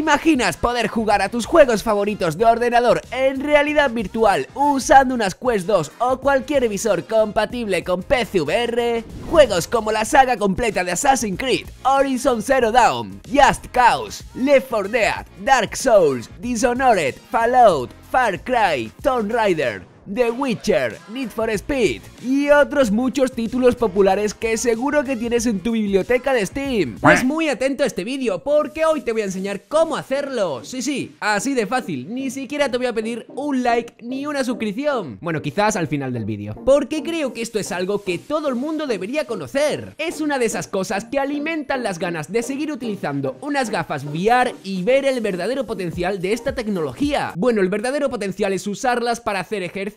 imaginas poder jugar a tus juegos favoritos de ordenador en realidad virtual usando unas Quest 2 o cualquier visor compatible con PCVR? Juegos como la saga completa de Assassin's Creed, Horizon Zero Dawn, Just Cause, Left 4 Dead, Dark Souls, Dishonored, Fallout, Far Cry, Tomb Raider, The Witcher, Need for Speed y otros muchos títulos populares que seguro que tienes en tu biblioteca de Steam. Pues muy atento a este vídeo porque hoy te voy a enseñar cómo hacerlo. Sí, así de fácil, ni siquiera te voy a pedir un like ni una suscripción. Bueno, quizás al final del vídeo, porque creo que esto es algo que todo el mundo debería conocer. Es una de esas cosas que alimentan las ganas de seguir utilizando unas gafas VR y ver el verdadero potencial de esta tecnología. Bueno, el verdadero potencial es usarlas para hacer ejercicio,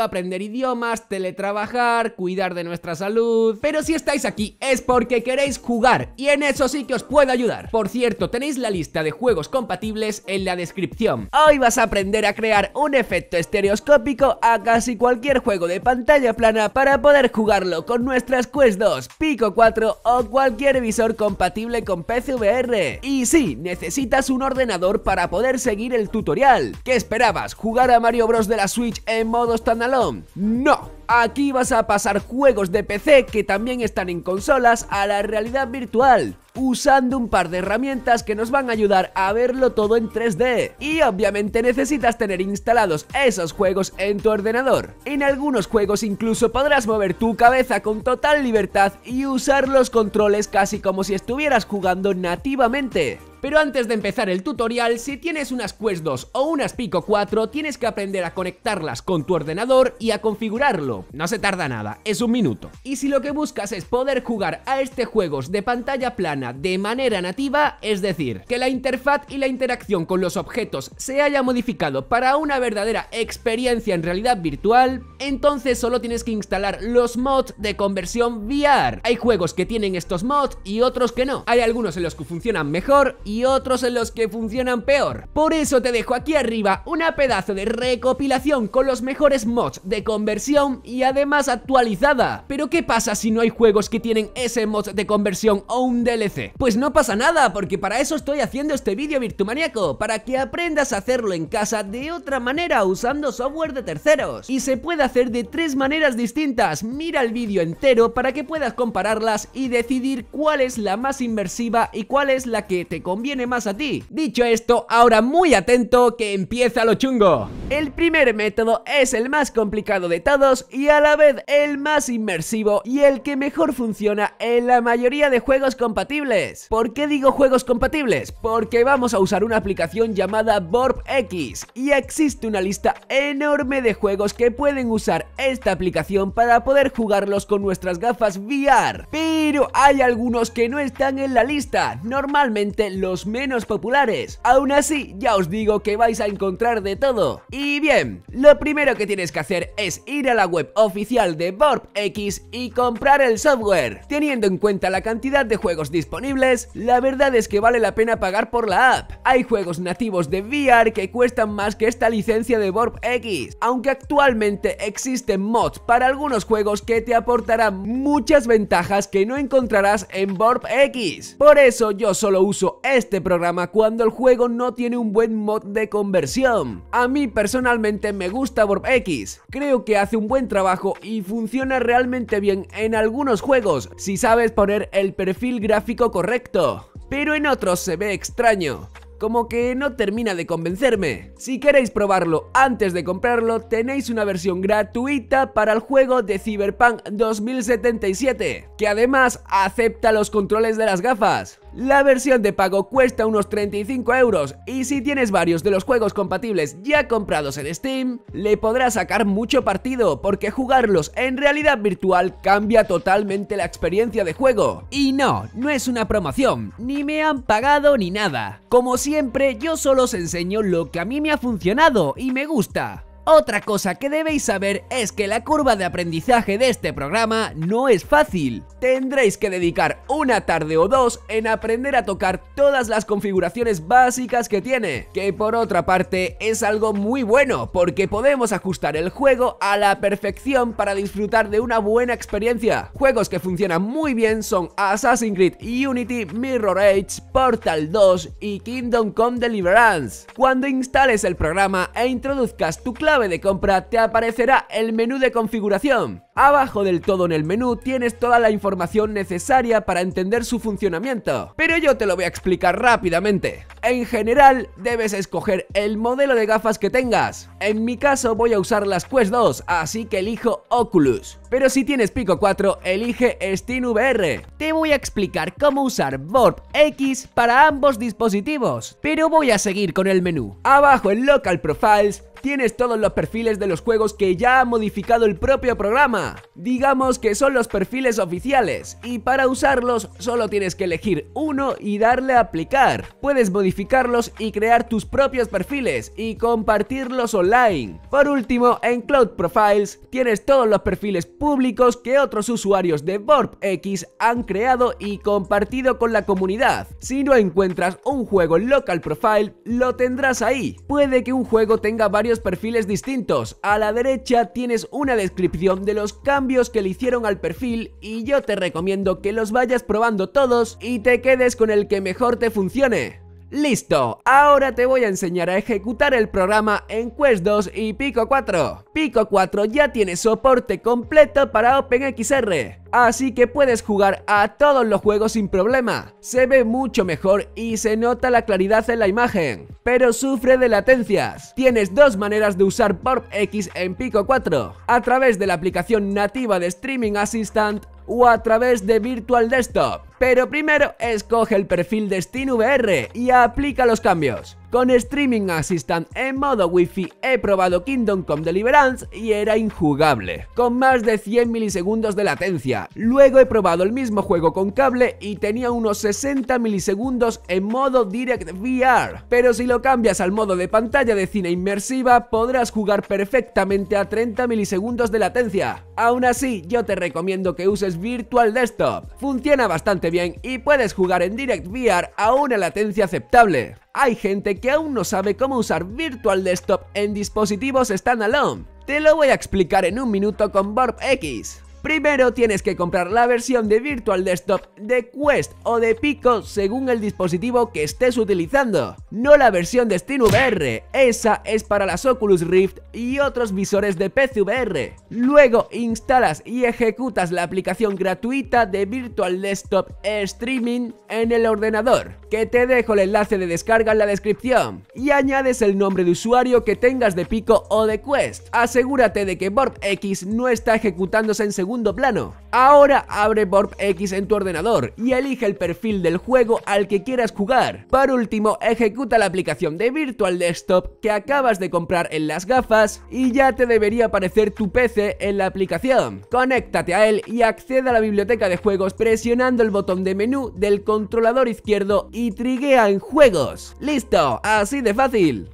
aprender idiomas, teletrabajar, cuidar de nuestra salud. Pero si estáis aquí es porque queréis jugar y en eso sí que os puedo ayudar. Por cierto, tenéis la lista de juegos compatibles en la descripción. Hoy vas a aprender a crear un efecto estereoscópico a casi cualquier juego de pantalla plana para poder jugarlo con nuestras Quest 2, Pico 4 o cualquier visor compatible con PCVR. Y sí, necesitas un ordenador para poder seguir el tutorial. ¿Qué esperabas? ¿Jugar a Mario Bros de la Switch en modo standalone? No, aquí vas a pasar juegos de PC que también están en consolas a la realidad virtual, usando un par de herramientas que nos van a ayudar a verlo todo en 3D. Y obviamente necesitas tener instalados esos juegos en tu ordenador. En algunos juegos incluso podrás mover tu cabeza con total libertad y usar los controles casi como si estuvieras jugando nativamente. Pero antes de empezar el tutorial, si tienes unas Quest 2 o unas Pico 4, tienes que aprender a conectarlas con tu ordenador y a configurarlo. No se tarda nada, es un minuto. Y si lo que buscas es poder jugar a juegos de pantalla plana de manera nativa, es decir, que la interfaz y la interacción con los objetos se haya modificado para una verdadera experiencia en realidad virtual, entonces solo tienes que instalar los mods de conversión VR. Hay juegos que tienen estos mods y otros que no. Hay algunos en los que funcionan mejor y otros en los que funcionan peor. Por eso te dejo aquí arriba una pedazo de recopilación con los mejores mods de conversión y además actualizada. Pero ¿qué pasa si no hay juegos que tienen ese mod de conversión o un DLC? Pues no pasa nada, porque para eso estoy haciendo este vídeo virtumaniaco, para que aprendas a hacerlo en casa de otra manera usando software de terceros. Y se puede hacer de 3 maneras distintas. Mira el vídeo entero para que puedas compararlas y decidir cuál es la más inmersiva y cuál es la que te conviene más a ti. Dicho esto, ahora muy atento que empieza lo chungo. El primer método es el más complicado de todos y a la vez el más inmersivo y el que mejor funciona en la mayoría de juegos compatibles. ¿Por qué digo juegos compatibles? Porque vamos a usar una aplicación llamada VorpX y existe una lista enorme de juegos que pueden usar esta aplicación para poder jugarlos con nuestras gafas VR. Pero hay algunos que no están en la lista, normalmente los menos populares. Aún así, ya os digo que vais a encontrar de todo. Y bien, lo primero que tienes que hacer es ir a la web oficial de VorpX y comprar el software. Teniendo en cuenta la cantidad de juegos disponibles, la verdad es que vale la pena pagar por la app. Hay juegos nativos de VR que cuestan más que esta licencia de VorpX, aunque actualmente existen mods para algunos juegos que te aportarán muchas ventajas que no encontrarás en VorpX. Por eso yo solo uso este programa cuando el juego no tiene un buen mod de conversión. A mí personalmente me gusta VorpX, creo que hace un buen trabajo y funciona realmente bien en algunos juegos si sabes poner el perfil gráfico correcto, pero en otros se ve extraño, como que no termina de convencerme. Si queréis probarlo antes de comprarlo, tenéis una versión gratuita para el juego de Cyberpunk 2077, que además acepta los controles de las gafas. La versión de pago cuesta unos 35 € y si tienes varios de los juegos compatibles ya comprados en Steam, le podrás sacar mucho partido, porque jugarlos en realidad virtual cambia totalmente la experiencia de juego. Y no es una promoción, ni me han pagado ni nada. Como siempre, yo solo os enseño lo que a mí me ha funcionado y me gusta. Otra cosa que debéis saber es que la curva de aprendizaje de este programa no es fácil. Tendréis que dedicar una tarde o dos en aprender a tocar todas las configuraciones básicas que tiene, que por otra parte es algo muy bueno porque podemos ajustar el juego a la perfección para disfrutar de una buena experiencia. Juegos que funcionan muy bien son Assassin's Creed Unity, Mirror Edge, Portal 2 y Kingdom Come Deliverance. Cuando instales el programa e introduzcas tu clave de compra, te aparecerá el menú de configuración. Abajo del todo en el menú tienes toda la información necesaria para entender su funcionamiento, pero yo te lo voy a explicar rápidamente. En general, debes escoger el modelo de gafas que tengas. En mi caso voy a usar las Quest 2, así que elijo Oculus. Pero si tienes Pico 4, elige SteamVR. Te voy a explicar cómo usar Warp X para ambos dispositivos, pero voy a seguir con el menú. Abajo en Local Profiles tienes todos los perfiles de los juegos que ya ha modificado el propio programa. Digamos que son los perfiles oficiales, y para usarlos solo tienes que elegir uno y darle a aplicar. Puedes modificarlos y crear tus propios perfiles y compartirlos online. Por último, en Cloud Profiles tienes todos los perfiles públicos que otros usuarios de Warp X han creado y compartido con la comunidad. Si no encuentras un juego en Local Profile, lo tendrás ahí. Puede que un juego tenga varios perfiles distintos. A la derecha tienes una descripción de los cambios que le hicieron al perfil y yo te recomiendo que los vayas probando todos y te quedes con el que mejor te funcione. ¡Listo! Ahora te voy a enseñar a ejecutar el programa en Quest 2 y Pico 4. Pico 4 ya tiene soporte completo para OpenXR, así que puedes jugar a todos los juegos sin problema. Se ve mucho mejor y se nota la claridad en la imagen, pero sufre de latencias. Tienes dos maneras de usar Warp X en Pico 4, a través de la aplicación nativa de Streaming Assistant o a través de Virtual Desktop. Pero primero escoge el perfil de SteamVR y aplica los cambios. Con Streaming Assistant en modo Wi-Fi he probado Kingdom Come Deliverance y era injugable, con más de 100 milisegundos de latencia. Luego he probado el mismo juego con cable y tenía unos 60 milisegundos en modo DirectVR, pero si lo cambias al modo de pantalla de cine inmersiva podrás jugar perfectamente a 30 milisegundos de latencia. Aún así, yo te recomiendo que uses Virtual Desktop. Funciona bastante bien y puedes jugar en DirectVR a una latencia aceptable. Hay gente que aún no sabe cómo usar Virtual Desktop en dispositivos standalone. Te lo voy a explicar en un minuto con Warp X. Primero tienes que comprar la versión de Virtual Desktop de Quest o de Pico según el dispositivo que estés utilizando, no la versión de SteamVR, esa es para las Oculus Rift y otros visores de PCVR. Luego instalas y ejecutas la aplicación gratuita de Virtual Desktop Streaming en el ordenador, que te dejo el enlace de descarga en la descripción, y añades el nombre de usuario que tengas de Pico o de Quest. Asegúrate de que Warp X no está ejecutándose en segundo plano. Ahora abre Warp X en tu ordenador y elige el perfil del juego al que quieras jugar. Por último, ejecuta la aplicación de Virtual Desktop que acabas de comprar en las gafas y ya te debería aparecer tu PC en la aplicación. Conéctate a él y accede a la biblioteca de juegos presionando el botón de menú del controlador izquierdo y triguea en juegos. ¡Listo! Así de fácil.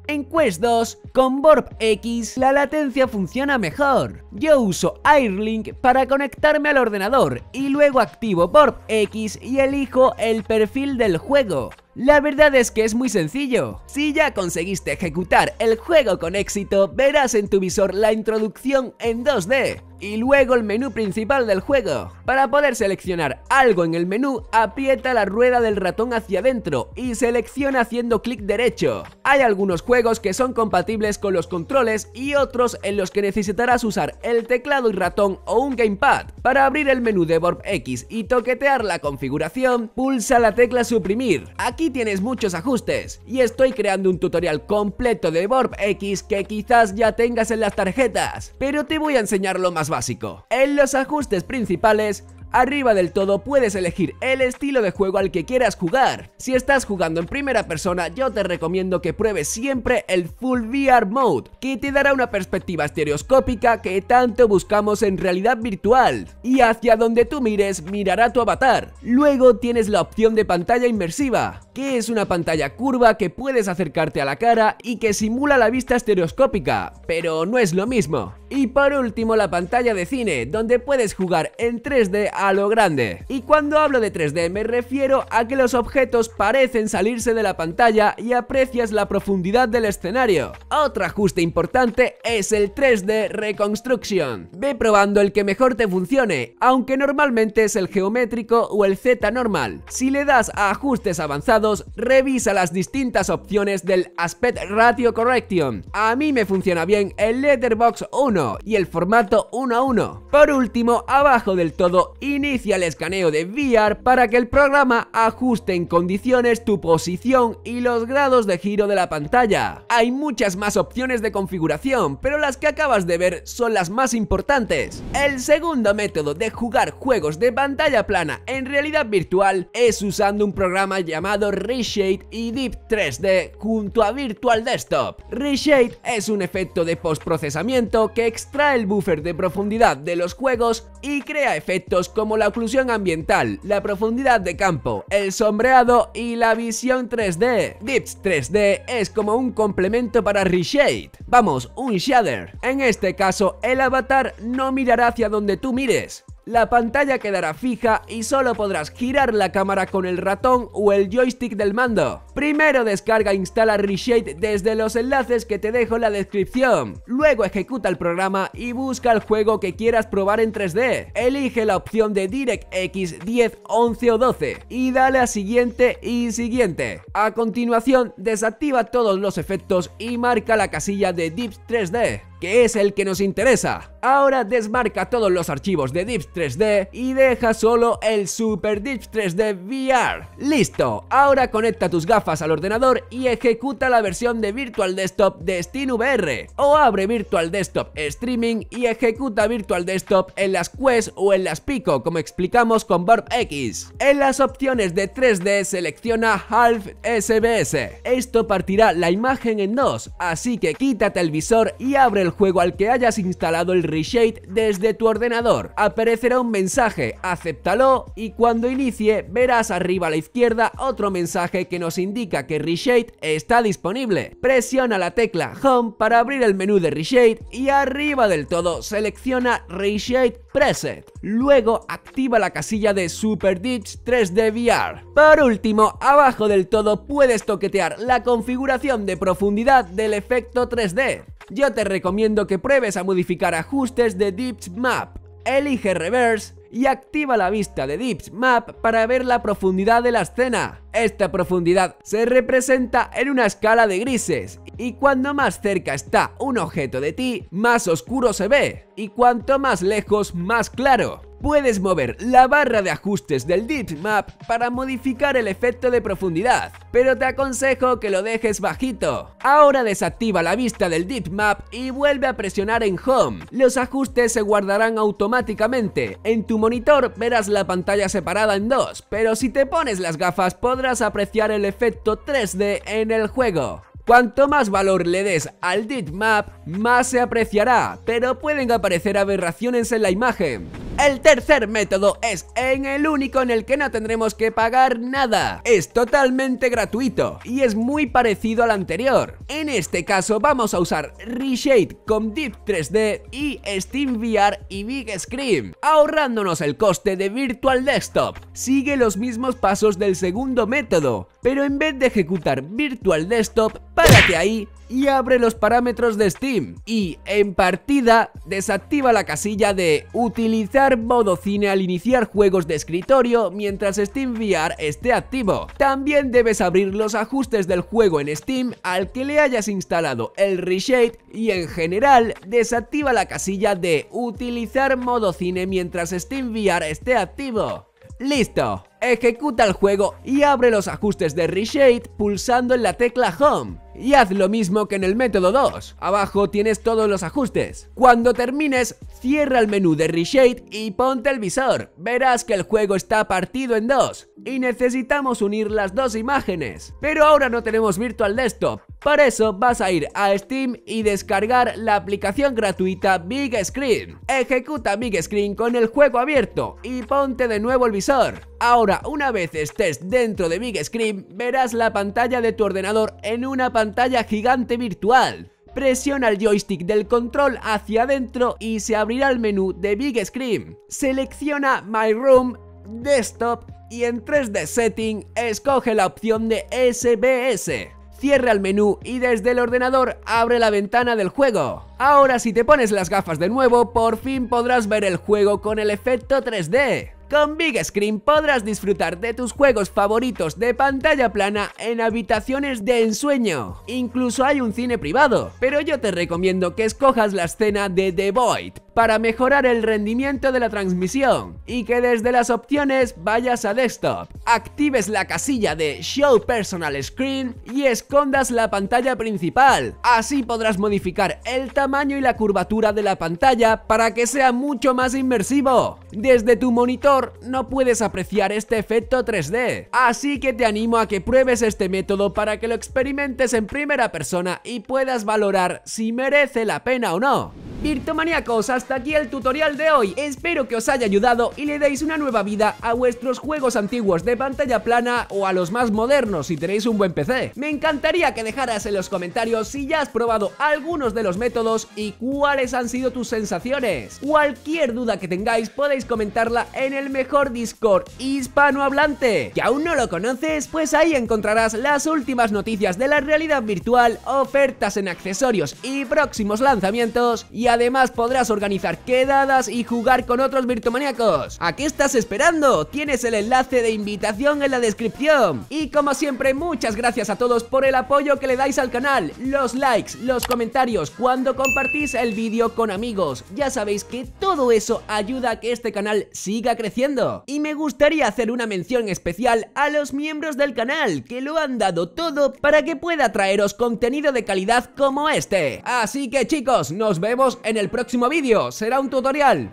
En Quest 2, con Warp X, la latencia funciona mejor. Yo uso Airlink para conectarme al ordenador y luego activo Warp X y elijo el perfil del juego. La verdad es que es muy sencillo. Si ya conseguiste ejecutar el juego con éxito, verás en tu visor la introducción en 2D y luego el menú principal del juego. Para poder seleccionar algo en el menú, aprieta la rueda del ratón hacia adentro y selecciona haciendo clic derecho. Hay algunos juegos que son compatibles con los controles y otros en los que necesitarás usar el teclado y ratón o un gamepad. Para abrir el menú de Warp X y toquetear la configuración, pulsa la tecla suprimir. Aquí tienes muchos ajustes y estoy creando un tutorial completo de Warp X que quizás ya tengas en las tarjetas, pero te voy a enseñar lo más básico. En los ajustes principales, Arriba del todo puedes elegir el estilo de juego al que quieras jugar. Si estás jugando en primera persona, yo te recomiendo que pruebes siempre el Full VR Mode, que te dará una perspectiva estereoscópica que tanto buscamos en realidad virtual, y hacia donde tú mires, mirará tu avatar. Luego tienes la opción de pantalla inmersiva, que es una pantalla curva que puedes acercarte a la cara y que simula la vista estereoscópica, pero no es lo mismo. Y por último, la pantalla de cine, donde puedes jugar en 3D a lo grande. Y cuando hablo de 3D me refiero a que los objetos parecen salirse de la pantalla y aprecias la profundidad del escenario. Otro ajuste importante es el 3D Reconstruction. Ve probando el que mejor te funcione, aunque normalmente es el geométrico o el Z normal. Si le das a ajustes avanzados, revisa las distintas opciones del Aspect Ratio Correction. A mí me funciona bien el Letterbox 1 y el formato 1:1. Por último, abajo del todo, inicia el escaneo de VR para que el programa ajuste en condiciones tu posición y los grados de giro de la pantalla. Hay muchas más opciones de configuración, pero las que acabas de ver son las más importantes. El segundo método de jugar juegos de pantalla plana en realidad virtual es usando un programa llamado Reshade y Deep 3D junto a Virtual Desktop. Reshade es un efecto de postprocesamiento que extrae el buffer de profundidad de los juegos y crea efectos como la oclusión ambiental, la profundidad de campo, el sombreado y la visión 3D. Deep 3D es como un complemento para Reshade, vamos, un shader. En este caso, el avatar no mirará hacia donde tú mires. La pantalla quedará fija y solo podrás girar la cámara con el ratón o el joystick del mando. Primero descarga e instala Reshade desde los enlaces que te dejo en la descripción. Luego ejecuta el programa y busca el juego que quieras probar en 3D. Elige la opción de DirectX 10, 11 o 12 y dale a siguiente y siguiente. A continuación, desactiva todos los efectos y marca la casilla de Deep 3D, que es el que nos interesa. Ahora desmarca todos los archivos de Deep 3D y deja solo el Super Deep 3D VR. ¡Listo! Ahora conecta tus gafas al ordenador y ejecuta la versión de Virtual Desktop de SteamVR, o abre Virtual Desktop Streaming y ejecuta Virtual Desktop en las Quest o en las Pico, como explicamos con VorbX. En las opciones de 3D selecciona Half SBS. Esto partirá la imagen en dos, así que quítate el visor y abre el juego al que hayas instalado el Reshade desde tu ordenador. Aparecerá un mensaje, acéptalo, y cuando inicie verás arriba a la izquierda otro mensaje que nos indica que Reshade está disponible. Presiona la tecla Home para abrir el menú de Reshade y arriba del todo selecciona Reshade Preset. Luego activa la casilla de Super Deep 3D VR. Por último, abajo del todo puedes toquetear la configuración de profundidad del efecto 3D. Yo te recomiendo que pruebes a modificar ajustes de Deep Map. Elige Reverse y activa la vista de Deep Map para ver la profundidad de la escena. Esta profundidad se representa en una escala de grises, y cuando más cerca está un objeto de ti, más oscuro se ve, y cuanto más lejos, más claro. Puedes mover la barra de ajustes del Deep Map para modificar el efecto de profundidad, pero te aconsejo que lo dejes bajito. Ahora desactiva la vista del Deep Map y vuelve a presionar en Home. Los ajustes se guardarán automáticamente. En tu monitor verás la pantalla separada en dos, pero si te pones las gafas podrás apreciar el efecto 3D en el juego. Cuanto más valor le des al Deep Map, más se apreciará, pero pueden aparecer aberraciones en la imagen. El tercer método es el único en el que no tendremos que pagar nada. Es totalmente gratuito y es muy parecido al anterior. En este caso vamos a usar Reshade con Deep 3D y SteamVR y Big Screen, ahorrándonos el coste de Virtual Desktop. Sigue los mismos pasos del segundo método, pero en vez de ejecutar Virtual Desktop, párate ahí y abre los parámetros de Steam y en partida desactiva la casilla de utilizar modo cine al iniciar juegos de escritorio mientras SteamVR esté activo. También debes abrir los ajustes del juego en Steam al que le hayas instalado el Reshade y en general desactiva la casilla de utilizar modo cine mientras SteamVR esté activo. ¡Listo! Ejecuta el juego y abre los ajustes de Reshade pulsando en la tecla Home. Y haz lo mismo que en el método 2. Abajo tienes todos los ajustes. Cuando termines, cierra el menú de Reshade y ponte el visor. Verás que el juego está partido en dos y necesitamos unir las dos imágenes. Pero ahora no tenemos Virtual Desktop. Por eso vas a ir a Steam y descargar la aplicación gratuita Big Screen. Ejecuta Big Screen con el juego abierto y ponte de nuevo el visor. Ahora, una vez estés dentro de Big Screen, verás la pantalla de tu ordenador en una pantalla gigante virtual. Presiona el joystick del control hacia adentro y se abrirá el menú de Big Screen. Selecciona My Room, Desktop y en 3D Setting escoge la opción de SBS. Cierra el menú y desde el ordenador abre la ventana del juego. Ahora si te pones las gafas de nuevo, por fin podrás ver el juego con el efecto 3D. Con Big Screen podrás disfrutar de tus juegos favoritos de pantalla plana en habitaciones de ensueño. Incluso hay un cine privado, pero yo te recomiendo que escojas la escena de The Void para mejorar el rendimiento de la transmisión y que desde las opciones vayas a Desktop, actives la casilla de Show Personal Screen y escondas la pantalla principal. Así podrás modificar el tamaño y la curvatura de la pantalla para que sea mucho más inmersivo. Desde tu monitor no puedes apreciar este efecto 3D, así que te animo a que pruebes este método para que lo experimentes en primera persona y puedas valorar si merece la pena o no. Virtumaníacos, hasta aquí el tutorial de hoy. Espero que os haya ayudado y le deis una nueva vida a vuestros juegos antiguos de pantalla plana o a los más modernos si tenéis un buen PC. Me encantaría que dejaras en los comentarios si ya has probado algunos de los métodos y cuáles han sido tus sensaciones. Cualquier duda que tengáis podéis comentarla en el mejor Discord hispanohablante. ¿Que aún no lo conoces? Pues ahí encontrarás las últimas noticias de la realidad virtual, ofertas en accesorios y próximos lanzamientos, y además podrás organizar quedadas y jugar con otros virtumaníacos. ¿A qué estás esperando? Tienes el enlace de invitación en la descripción. Y como siempre, muchas gracias a todos por el apoyo que le dais al canal, los likes, los comentarios, cuando compartís el vídeo con amigos. Ya sabéis que todo eso ayuda a que este canal siga creciendo. Y me gustaría hacer una mención especial a los miembros del canal, que lo han dado todo para que pueda traeros contenido de calidad como este. Así que chicos, nos vemos en el próximo vídeo. Será un tutorial,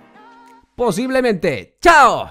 posiblemente. ¡Chao!